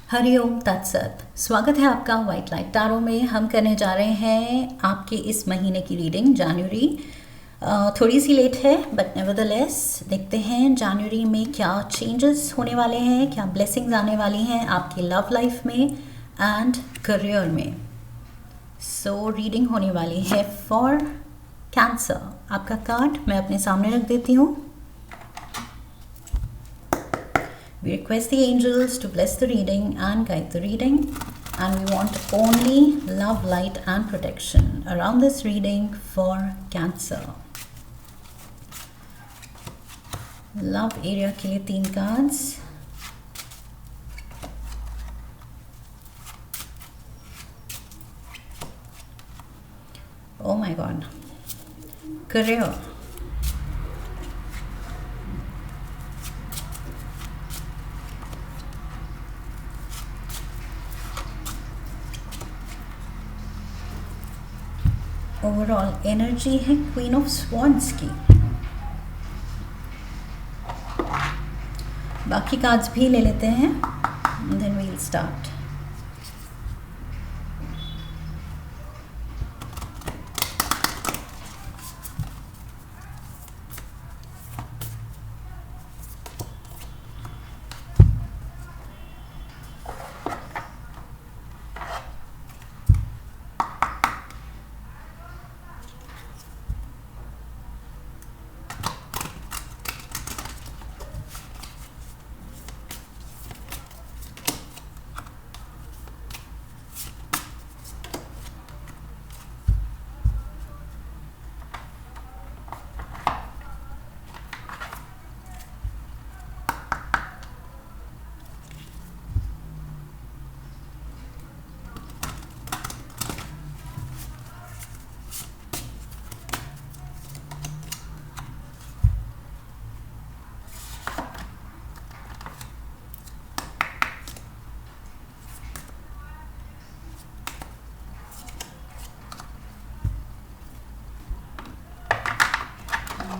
हरिओम तत्सत। स्वागत है आपका वाइट लाइट टैरो में। हम करने जा रहे हैं आपके इस महीने की रीडिंग जनवरी। थोड़ी सी लेट है बट नेवरदलेस देखते हैं जनवरी में क्या चेंजेस होने वाले हैं, क्या ब्लेसिंग्स आने वाली हैं आपकी लव लाइफ में एंड करियर में। सो रीडिंग होने वाली है फॉर कैंसर। आपका कार्ड मैं अपने सामने रख देती हूँ। We request the angels to bless the reading and guide the reading, and we want only love, light and protection around this reading for Cancer. Love area के लिए 3 cards. Oh my God. Career. Overall energy है queen of swords की। बाकी cards भी ले लेते हैं, then we will start.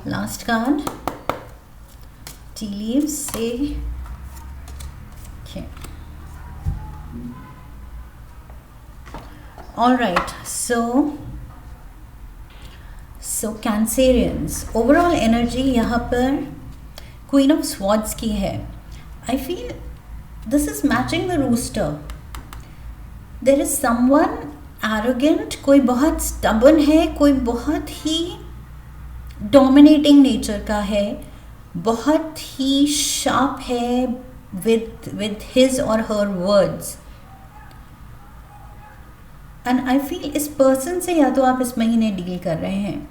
Last card tea leaves से all right. So Cancerians overall energy यहाँ पर क्वीन ऑफ स्वॉर्ड्स की है। I feel this is matching the rooster. There is someone arrogant, कोई बहुत स्टबर्न है, कोई बहुत ही डोमिनेटिंग नेचर का है, बहुत ही शार्प है with his or her words। And I feel इस पर्सन से या तो आप इस महीने डील कर रहे हैं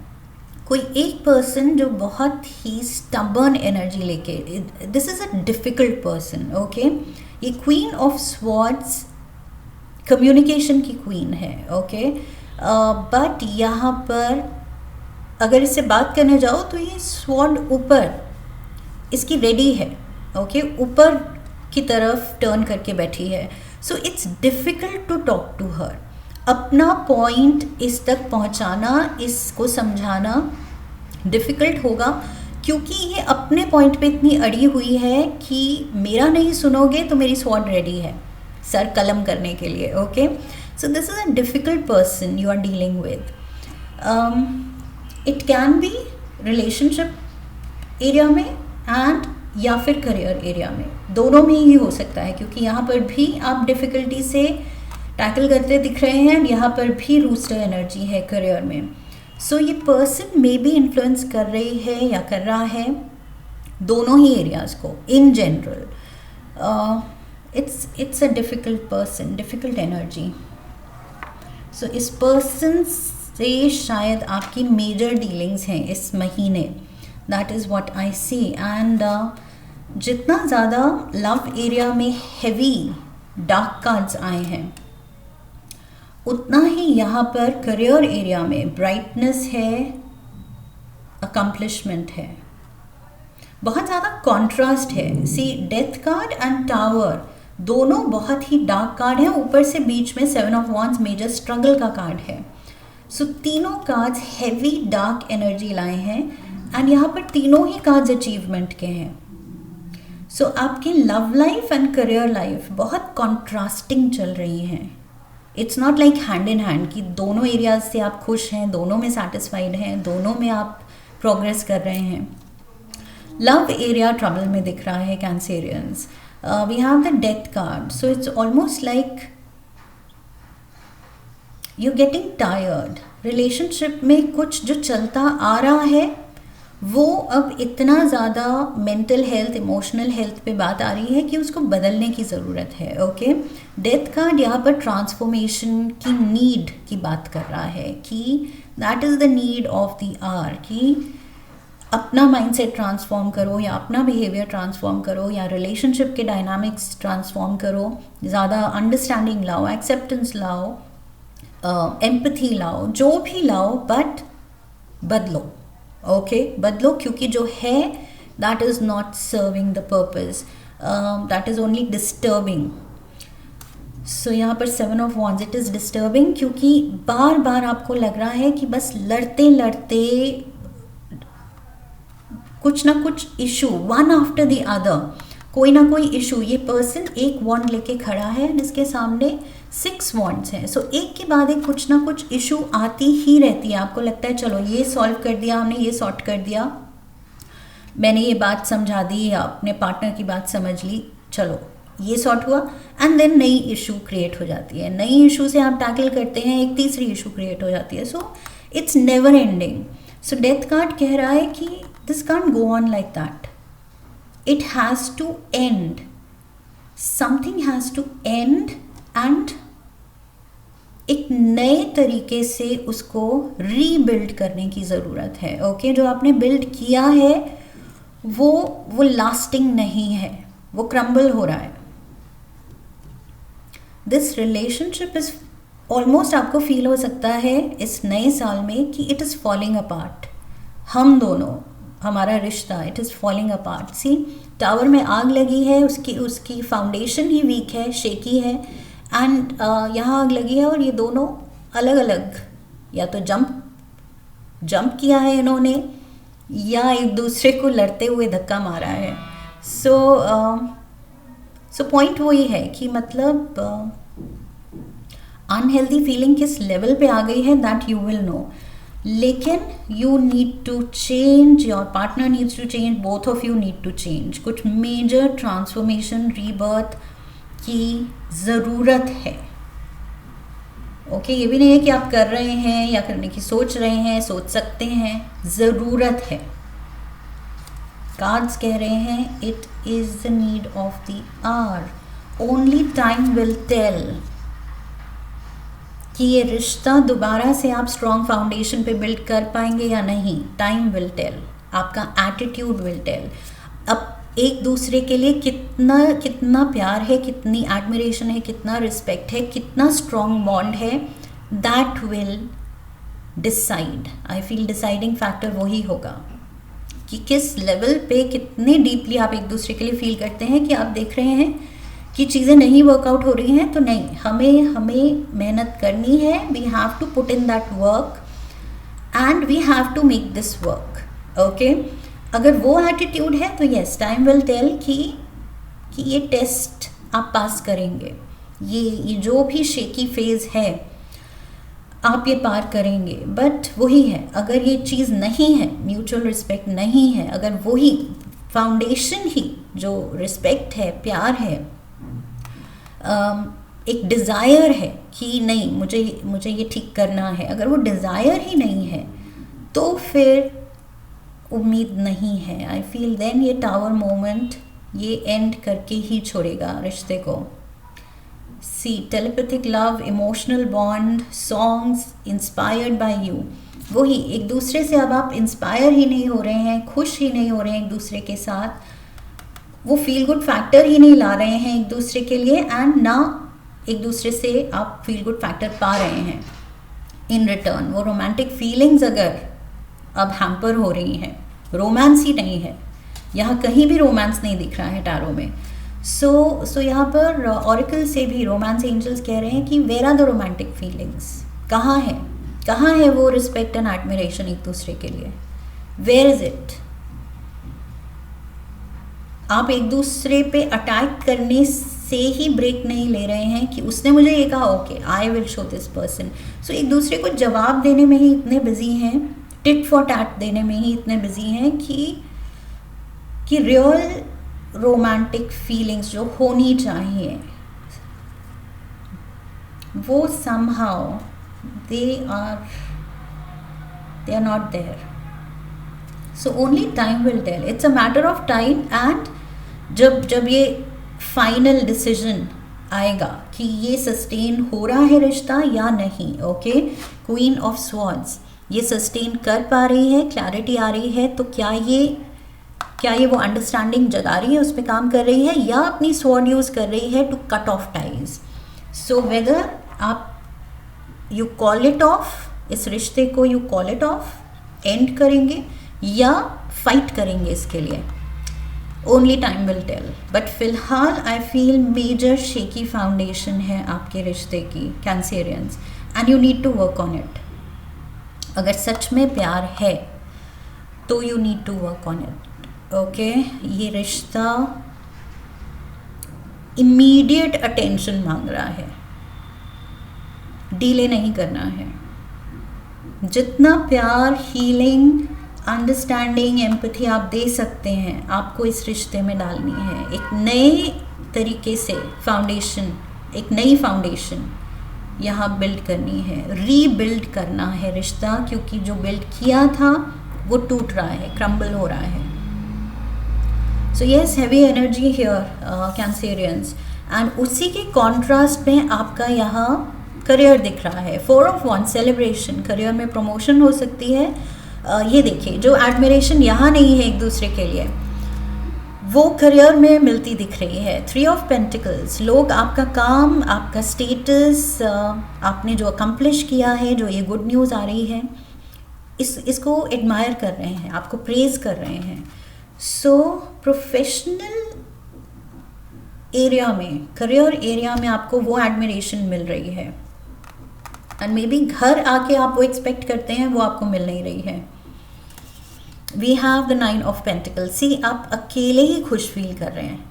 कोई एक पर्सन जो बहुत ही स्टबर्न एनर्जी लेके, this is a difficult person. Okay, ये क्वीन ऑफ स्वॉर्ड्स कम्युनिकेशन की क्वीन है। ओके, बट यहाँ पर अगर इससे बात करने जाओ तो ये स्वॉर्ड ऊपर इसकी रेडी है। ओके, ऊपर की तरफ टर्न करके बैठी है। So it's difficult to talk to her. अपना पॉइंट इस तक पहुंचाना, इसको समझाना डिफ़िकल्ट होगा क्योंकि ये अपने पॉइंट पे इतनी अड़ी हुई है कि मेरा नहीं सुनोगे तो मेरी स्वॉर्ड रेडी है सर कलम करने के लिए। Okay, so this is a difficult person you are dealing with. It can be relationship area में एंड या फिर करियर एरिया में, दोनों में ही हो सकता है क्योंकि यहाँ पर भी आप डिफ़िकल्टी से टैकल करते दिख रहे हैं। यहाँ पर भी रूस्टर एनर्जी है करियर में। सो ये पर्सन मे बी इन्फ्लुएंस कर रही है या कर रहा है दोनों ही एरियाज़ को in general. It's a difficult person, difficult energy. So इस पर्सन से शायद आपकी मेजर डीलिंग्स हैं इस महीने। That is what I see. And जितना ज़्यादा लव एरिया में हैवी डार्क कार्ड्स आए हैं उतना ही यहाँ पर करियर एरिया में ब्राइटनेस है, अकम्पलिशमेंट है, बहुत ज़्यादा कॉन्ट्रास्ट है। See death card and tower दोनों बहुत ही डार्क कार्ड हैं, ऊपर से बीच में 7 ऑफ वॉन्ड्स मेजर स्ट्रगल का कार्ड है। सो तीनों कार्ड्स हैवी डार्क एनर्जी लाए हैं एंड यहाँ पर तीनों ही कार्ड्स अचीवमेंट के हैं। सो आपकी love life and career life बहुत कॉन्ट्रास्टिंग चल रही हैं. It's not like hand in hand कि दोनों एरियाज से आप खुश हैं, दोनों में सेटिस्फाइड हैं, दोनों में आप प्रोग्रेस कर रहे हैं. लव एरिया ट्रबल में दिख रहा है Cancerians. We have the death card, so it's almost like you getting tired. Relationship में कुछ जो चलता आ रहा है वो अब इतना ज़्यादा मेंटल हेल्थ, इमोशनल हेल्थ पे बात आ रही है कि उसको बदलने की ज़रूरत है. ओके, डेथ कार्ड यहाँ पर ट्रांसफॉर्मेशन की नीड की बात कर रहा है कि that is the need of the hour, कि अपना माइंडसेट ट्रांसफॉर्म करो या अपना बिहेवियर ट्रांसफॉर्म करो या रिलेशनशिप के डायनामिक्स ट्रांसफॉर्म करो, ज़्यादा अंडरस्टैंडिंग लाओ, एक्सेप्टेंस लाओ, एम्पथी लाओ, जो भी लाओ, बट बदलो. ओके, बदलो, क्योंकि जो है that is not serving the purpose, that is only disturbing. So यहाँ पर 7 of wands, it is disturbing क्योंकि बार बार आपको लग रहा है कि बस लड़ते लड़ते कुछ ना कुछ issue, one after the other, कोई ना कोई इशू. ये पर्सन एक वॉन्ड लेके खड़ा है और इसके सामने 6 वॉन्ड्स हैं. सो एक के बाद एक कुछ ना कुछ इशू आती ही रहती है. आपको लगता है चलो ये सॉल्व कर दिया हमने, ये सॉर्ट कर दिया, मैंने ये बात समझा दी या अपने पार्टनर की बात समझ ली, चलो ये सॉर्ट हुआ, एंड देन नई इशू क्रिएट हो जाती है. नई इशू से आप टैकल करते हैं, एक तीसरी इशू क्रिएट हो जाती है. So it's never ending. So death card कह रहा है कि this can't go on like that, it has to end, something has to end and एक नए तरीके से उसको रीबिल्ड करने की ज़रूरत है. ओके, जो आपने बिल्ड किया है वो लास्टिंग नहीं है, वो क्रम्बल हो रहा है. दिस रिलेशनशिप इज ऑलमोस्ट, आपको फील हो सकता है इस नए साल में कि इट इज़ फॉलिंग अपार्ट. हम दोनों, हमारा रिश्ता, it is falling apart. See, tower में आग लगी है, उसकी फाउंडेशन ही वीक है, शेकी है, एंड यहाँ आग लगी है और ये दोनों अलग अलग, या तो जंप किया है इन्होंने या एक दूसरे को लड़ते हुए धक्का मारा है. सो पॉइंट वही है कि मतलब अनहेल्दी फीलिंग किस लेवल पे आ गई है दैट यू विल नो. लेकिन you need to change, your partner needs to change, both of you need to change. कुछ मेजर ट्रांसफॉर्मेशन, रीबर्थ की ज़रूरत है. ओके, ये भी नहीं है कि आप कर रहे हैं या करने की सोच रहे हैं, सोच सकते हैं, ज़रूरत है. कार्ड्स कह रहे हैं it is the need of the hour, only time will tell कि ये रिश्ता दोबारा से आप स्ट्रॉन्ग फाउंडेशन पे बिल्ड कर पाएंगे या नहीं. टाइम विल टेल, आपका एटीट्यूड विल टेल. अब एक दूसरे के लिए कितना प्यार है, कितनी एडमिरेशन है, कितना रिस्पेक्ट है, कितना स्ट्रॉन्ग बॉन्ड है, that will decide. I feel deciding factor वही होगा कि किस लेवल पे, कितने डीपली आप एक दूसरे के लिए फील करते हैं कि आप देख रहे हैं कि चीज़ें नहीं वर्कआउट हो रही हैं, तो नहीं, हमें मेहनत करनी है. We have to put in that work and we have to make this work. Okay, अगर वो एटीट्यूड है तो यस, टाइम विल टेल कि ये टेस्ट आप पास करेंगे, ये जो भी शेकी फेज है आप ये पार करेंगे. बट वही है, अगर ये चीज़ नहीं है, म्यूचुअल रिस्पेक्ट नहीं है, अगर वही फाउंडेशन ही जो रिस्पेक्ट है, प्यार है, एक डिज़ायर है कि नहीं मुझे ये ठीक करना है, अगर वो डिज़ायर ही नहीं है तो फिर उम्मीद नहीं है. आई फील देन ये टावर मोमेंट ये एंड करके ही छोड़ेगा रिश्ते को. See, telepathic love, emotional bond, songs inspired by you, वही एक दूसरे से अब आप इंस्पायर ही नहीं हो रहे हैं, खुश ही नहीं हो रहे हैं एक दूसरे के साथ, वो फील गुड फैक्टर ही नहीं ला रहे हैं एक दूसरे के लिए, एंड ना एक दूसरे से आप फील गुड फैक्टर पा रहे हैं इन रिटर्न. वो रोमांटिक फीलिंग्स अगर अब हैम्पर हो रही हैं, रोमांस ही नहीं है, यहाँ कहीं भी रोमांस नहीं दिख रहा है टैरो में. सो यहाँ पर ऑरिकल से भी रोमांस एंजल्स कह रहे हैं कि where are the romantic feelings, कहाँ है वो रिस्पेक्ट एंड एडमिरेशन एक दूसरे के लिए, वेयर इज इट. आप एक दूसरे पे अटैक करने से ही ब्रेक नहीं ले रहे हैं कि उसने मुझे ये कहा, okay I will show this person. So एक दूसरे को जवाब देने में ही इतने बिजी हैं, टिट फॉर टैट देने में ही इतने बिजी हैं कि रियल रोमांटिक फीलिंग्स जो होनी चाहिए वो somehow they are not there. So only time will tell. It's a matter of time. And जब ये फाइनल डिसीजन आएगा कि ये सस्टेन हो रहा है रिश्ता या नहीं, ओके, क्वीन ऑफ स्वॉर्ड्स, ये सस्टेन कर पा रही है, क्लैरिटी आ रही है, तो क्या ये वो अंडरस्टैंडिंग जगा रही है, उस पर काम कर रही है, या अपनी स्वॉर्ड यूज़ कर रही है to cut off ties. So whether आप यू कॉल इट ऑफ, इस रिश्ते को you call it off, end करेंगे या फाइट करेंगे इसके लिए, only time will tell. But फिलहाल I feel major shaky foundation है आपके रिश्ते की, Cancerians, and you need to work on it. अगर सच में प्यार है तो you need to work on it, okay. ये रिश्ता इमीडिएट अटेंशन मांग रहा है, डिले नहीं करना है। जितना प्यार, हीलिंग, अंडरस्टैंडिंग, एम्पैथी आप दे सकते हैं, आपको इस रिश्ते में डालनी है। एक नए तरीके से फाउंडेशन, एक नई फाउंडेशन यहाँ बिल्ड करनी है, रीबिल्ड करना है रिश्ता, क्योंकि जो बिल्ड किया था वो टूट रहा है, क्रम्बल हो रहा है। So yes, heavy energy here Cancerians, and उसी के कॉन्ट्रास्ट में आपका यहाँ करियर दिख रहा है। 4 of Wands, सेलिब्रेशन, करियर में प्रमोशन हो सकती है। ये देखिए, जो एडमिरेशन यहाँ नहीं है एक दूसरे के लिए, वो करियर में मिलती दिख रही है। 3 of Pentacles, लोग आपका काम, आपका स्टेटस, आपने जो अकम्प्लिश किया है, जो ये गुड न्यूज़ आ रही है, इसको एडमायर कर रहे हैं, आपको प्रेज कर रहे हैं। सो प्रोफेशनल एरिया में, करियर एरिया में आपको वो एडमिरेशन मिल रही है, एंड मे बी घर आके आप वो एक्सपेक्ट करते हैं, वो आपको मिल नहीं रही है। We have the 9 of Pentacles। See, आप अकेले ही खुश फील कर रहे हैं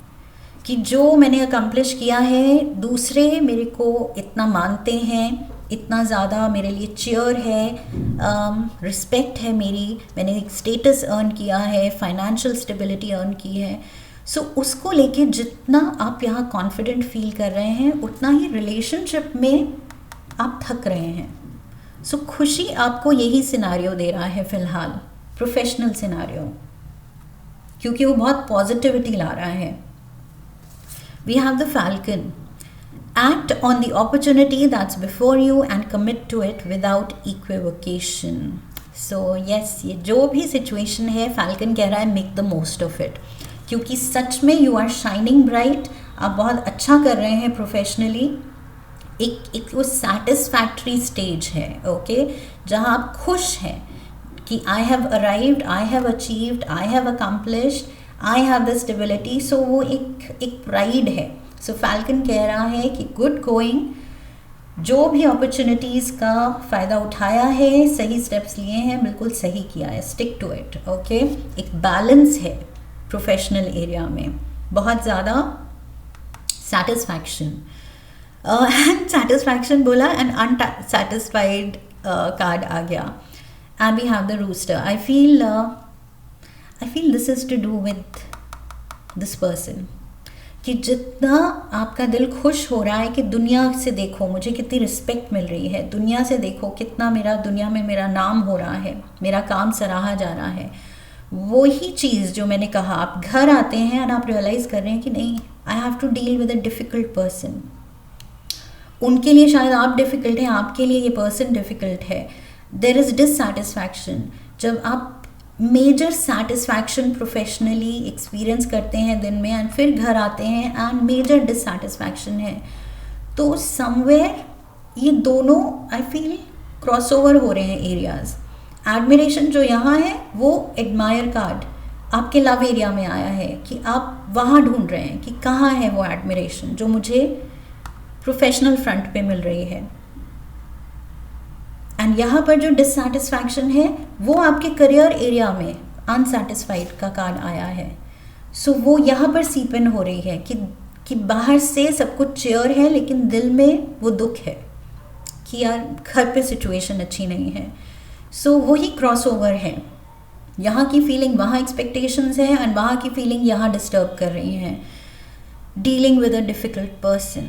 कि जो मैंने अकम्प्लिश किया है, दूसरे मेरे को इतना मानते हैं, इतना ज़्यादा मेरे लिए चेयर है, रिस्पेक्ट है मेरी, मैंने एक स्टेटस अर्न किया है, फाइनेंशियल स्टेबिलिटी अर्न की है। सो उसको लेके जितना आप यहाँ कॉन्फिडेंट फील कर रहे हैं, उतना ही रिलेशनशिप में आप थक रहे हैं। सो खुशी आपको यही सिनारियो दे रहा है फिलहाल, प्रोफेशनल सिनारियो, क्योंकि वो बहुत पॉजिटिविटी ला रहा है। We have the falcon. Act on the opportunity that's before you and commit to it without equivocation. So yes, ये जो भी सिचुएशन है, फैल्कन कह रहा है make the most of it, क्योंकि सच में यू आर शाइनिंग ब्राइट, आप बहुत अच्छा कर रहे हैं प्रोफेशनली। एक वो सेटिस्फैक्ट्री स्टेज है, ओके, जहाँ आप खुश हैं कि I have arrived, I have achieved, I have accomplished, I have the stability. So वो एक प्राइड है। सो फैल्कन कह रहा है कि गुड गोइंग, जो भी अपॉर्चुनिटीज़ का फ़ायदा उठाया है, सही स्टेप्स लिए हैं, बिल्कुल सही किया है, स्टिक टू इट, ओके। एक बैलेंस है प्रोफेशनल एरिया में, बहुत ज़्यादा सेटिस्फैक्शन, एंड सेटिस्फैक्शन बोला एंड अनसेटिस्फाइड कार्ड आ गया, and we have the rooster. I feel this is to do with this person, कि जितना आपका दिल खुश हो रहा है कि दुनिया से देखो मुझे कितनी रिस्पेक्ट मिल रही है, दुनिया से देखो कितना मेरा दुनिया में मेरा नाम हो रहा है, मेरा काम सराहा जा रहा है, वही चीज़ जो मैंने कहा, आप घर आते हैं और आप रियलाइज़ कर रहे हैं कि नहीं, I have to deal with a difficult person. उनके लिए शायद आप डिफ़िकल्ट हैं, आपके लिए ये पर्सन डिफ़िकल्ट है। There is dissatisfaction. जब आप मेजर सेटिस्फैक्शन प्रोफेशनली एक्सपीरियंस करते हैं दिन में, एंड फिर घर आते हैं एंड मेजर डिससैटिस्फैक्शन है, तो समवेयर ये दोनों आई फील क्रॉसओवर हो रहे हैं एरियाज। एडमिरेशन जो यहाँ है वो एडमायर कार्ड आपके लव एरिया में आया है, कि आप वहाँ ढूंढ रहे हैं कि कहाँ है वो एडमिरेशन जो मुझे प्रोफेशनल फ्रंट पे मिल रही है। एंड यहाँ पर जो डिससैटिस्फैक्शन है वो आपके करियर एरिया में अनसेटिस्फाइड का कार्ड आया है। सो वो यहाँ पर सीप इन हो रही है कि बाहर से सब कुछ चेयर है लेकिन दिल में वो दुख है कि यार घर पे सिचुएशन अच्छी नहीं है. सो वही क्रॉस ओवर है. यहाँ की फीलिंग वहाँ एक्सपेक्टेशंस है एंड वहाँ की फीलिंग यहाँ डिस्टर्ब कर रही हैं. Dealing with a difficult person.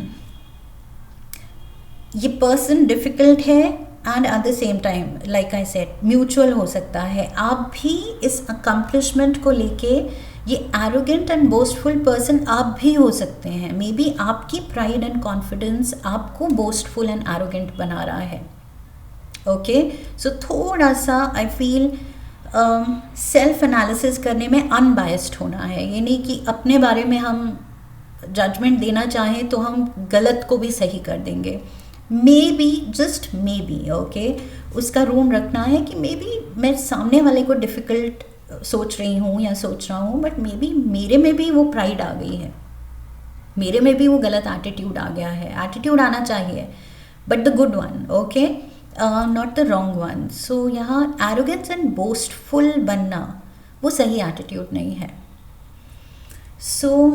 ये पर्सन डिफ़िकल्ट है and at the same time like I said mutual हो सकता है. आप भी इस अकम्पलिशमेंट को लेके ये एरोगेंट एंड बोस्टफुल पर्सन आप भी हो सकते हैं. मे बी आपकी प्राइड एंड कॉन्फिडेंस आपको बोस्टफुल एंड एरोगेंट बना रहा है. ओके, सो थोड़ा सा आई फील सेल्फ एनालिसिस करने में अनबायस्ड होना है. ये नहीं कि अपने बारे में हम जजमेंट देना चाहें तो हम गलत को भी सही कर देंगे. May be, just may be, okay, उसका रूम रखना है कि मे बी मैं सामने वाले को डिफ़िकल्ट सोच रही हूँ या सोच रहा हूँ, बट मे बी मेरे में भी वो प्राइड आ गई है, मेरे में भी वो गलत एटीट्यूड आ गया है. एटीट्यूड आना चाहिए but the good one, okay, not the wrong one. So यहाँ एरोगेंस एंड बोस्टफुल बनना वो सही एटीट्यूड नहीं है. सो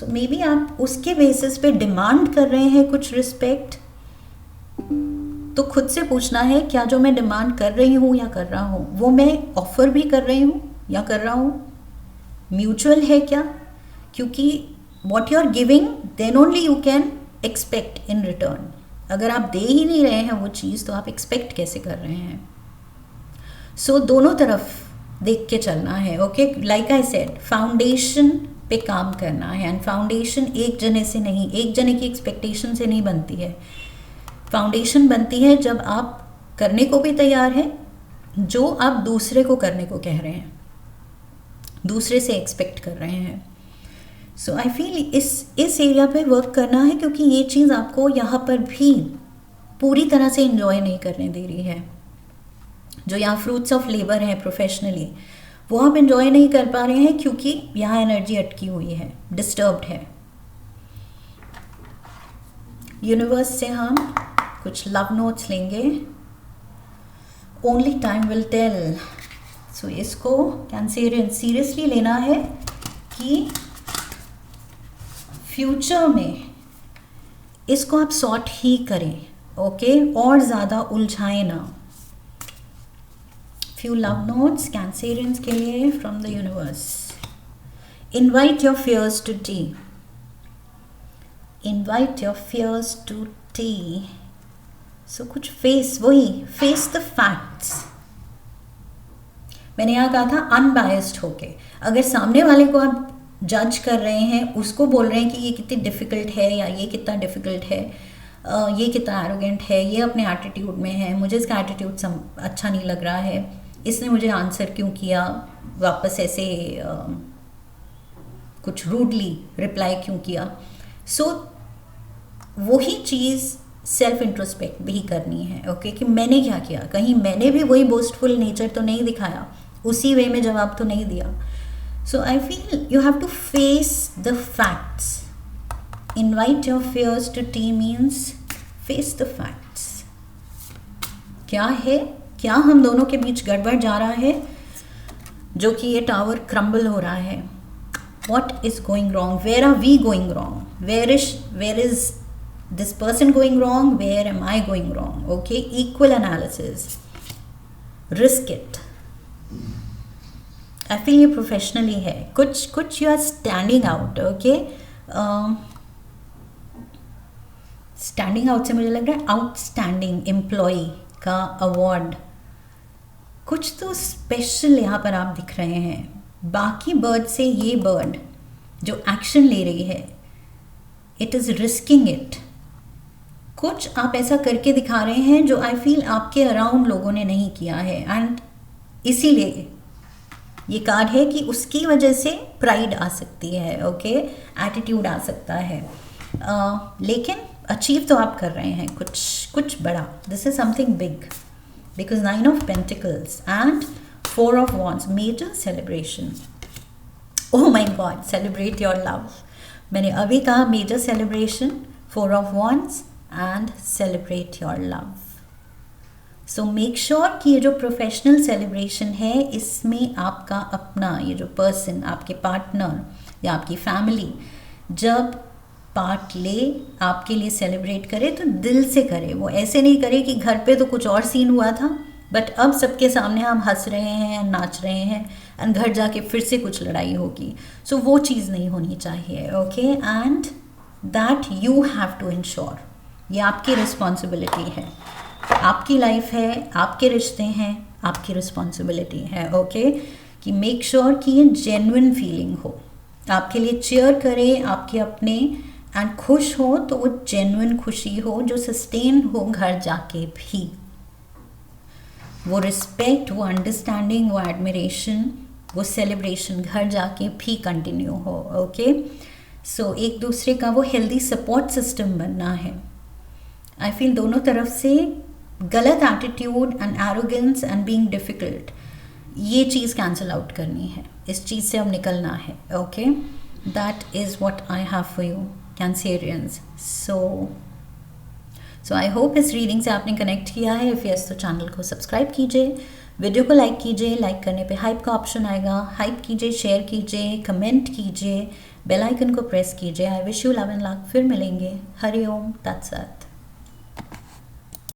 मे बी आप उसके बेसिस पे डिमांड कर रहे हैं कुछ रिस्पेक्ट. तो खुद से पूछना है क्या जो मैं डिमांड कर रही हूँ या कर रहा हूँ वो मैं ऑफर भी कर रही हूँ या कर रहा हूँ म्यूचुअल है क्या. क्योंकि what you are giving then only you can expect in return. अगर आप दे ही नहीं रहे हैं वो चीज़ तो आप एक्सपेक्ट कैसे कर रहे हैं. सो दोनों तरफ देख के चलना है. Okay, like I said foundation पे काम करना है एंड फाउंडेशन एक जने से नहीं, एक जने की एक्सपेक्टेशन से नहीं बनती है. फाउंडेशन बनती है जब आप करने को भी तैयार हैं जो आप दूसरे को करने को कह रहे हैं, दूसरे से एक्सपेक्ट कर रहे हैं. सो आई फील इस एरिया पे वर्क करना है क्योंकि ये चीज़ आपको यहाँ पर भी पूरी तरह से इन्जॉय नहीं करने दे रही है. जो यहाँ फ्रूट्स ऑफ लेबर है प्रोफेशनली वो आप इन्जॉय नहीं कर पा रहे हैं क्योंकि यहाँ एनर्जी अटकी हुई है, डिस्टर्ब्ड है. यूनिवर्स से हम कुछ लव नोट्स लेंगे. Only time will tell. So इसको कैंसेरियन सीरियसली लेना है कि फ्यूचर में इसको आप सॉर्ट ही करें. ओके, और ज़्यादा उलझाएं ना. फ्यू लव नोट्स कैंसेरियंस के लिए from the universe. Invite your fears to tea. Invite your fears to tea. So कुछ फेस द फैक्ट्स. मैंने यहाँ कहा था अनबायस्ड होके. अगर सामने वाले को आप जज कर रहे हैं, उसको बोल रहे हैं कि ये कितनी डिफ़िकल्ट है या ये कितना डिफ़िकल्ट है, ये कितना एरोगेंट है, ये अपने एटीट्यूड में है, मुझे इसका एटीट्यूड अच्छा नहीं लग रहा है, इसने मुझे आंसर क्यों किया, वापस ऐसे कुछ रूडली रिप्लाई क्यों किया. सो वही चीज़ सेल्फ इंट्रोस्पेक्ट भी करनी है. ओके, कि मैंने क्या किया, कहीं मैंने भी वही बोस्टफुल नेचर तो नहीं दिखाया, उसी वे में जवाब तो नहीं दिया. So I feel you have to face the facts. Invite your fears to tea means face the facts. क्या है, क्या हम दोनों के बीच गड़बड़ जा रहा है जो कि ये टावर क्रम्बल हो रहा है. What is going wrong, where are we going wrong, where is this person going wrong, where am I going wrong. Okay, equal analysis. Risk it. I feel ये professionally है, कुछ you are standing out. Okay, standing out से मुझे लग रहा है outstanding employee का award. कुछ तो स्पेशल यहाँ पर आप दिख रहे हैं. बाकी बर्ड से ये बर्ड जो एक्शन ले रही है, इट इज़ रिस्किंग इट. कुछ आप ऐसा करके दिखा रहे हैं जो आई फील आपके अराउंड लोगों ने नहीं किया है एंड इसीलिए ये कार्ड है कि उसकी वजह से प्राइड आ सकती है. ओके, एटीट्यूड आ सकता है. लेकिन अचीव तो आप कर रहे हैं कुछ बड़ा. This is something big because 9 of pentacles and 4 of wands. Major celebration. Oh my God, celebrate your love. मैंने अभी कहा major celebration, 4 of wands and celebrate your love. So make sure कि ये जो प्रोफेशनल सेलिब्रेशन है इसमें आपका अपना ये जो पर्सन, आपके पार्टनर या आपकी फैमिली जब पार्ट ले, आपके लिए सेलिब्रेट करे तो दिल से करे। वो ऐसे नहीं करे कि घर पे तो कुछ और सीन हुआ था बट अब सबके सामने हम हंस रहे हैं, नाच रहे हैं एंड घर जाके फिर से कुछ लड़ाई होगी। सो वो चीज़ नहीं होनी चाहिए। Okay, and that you have to ensure, ये आपकी रिस्पॉन्सिबिलिटी है, आपकी लाइफ है, आपके रिश्ते हैं, आपकी रिस्पॉन्सिबिलिटी है। ओके, कि मेक श्योर कि ये जेन्युइन फीलिंग हो, आपके लिए चीयर करे आपके अपने एंड खुश हो तो वो जेन्युइन खुशी हो जो सस्टेन हो घर जाके भी। वो रिस्पेक्ट, वो अंडरस्टैंडिंग, वो एडमिरेशन, वो सेलिब्रेशन घर जाके भी कंटिन्यू हो। ओके, सो एक दूसरे का वो हेल्दी सपोर्ट सिस्टम बनना है। आई फील दोनों तरफ से गलत attitude and arrogance and being difficult, ये चीज़ कैंसिल आउट करनी है, इस चीज़ से अब निकलना है। Okay, that is what I have for you Cancerians. So I hope इस रीडिंग से आपने कनेक्ट किया है। इफ़ यस तो चैनल को सब्सक्राइब कीजिए, वीडियो को लाइक कीजिए, लाइक करने पे हाइप का ऑप्शन आएगा, हाइप कीजिए, शेयर कीजिए, कमेंट कीजिए, बेल आइकन को प्रेस कीजिए। I wish you love and luck. फिर मिलेंगे। हरि ओम तत्सत।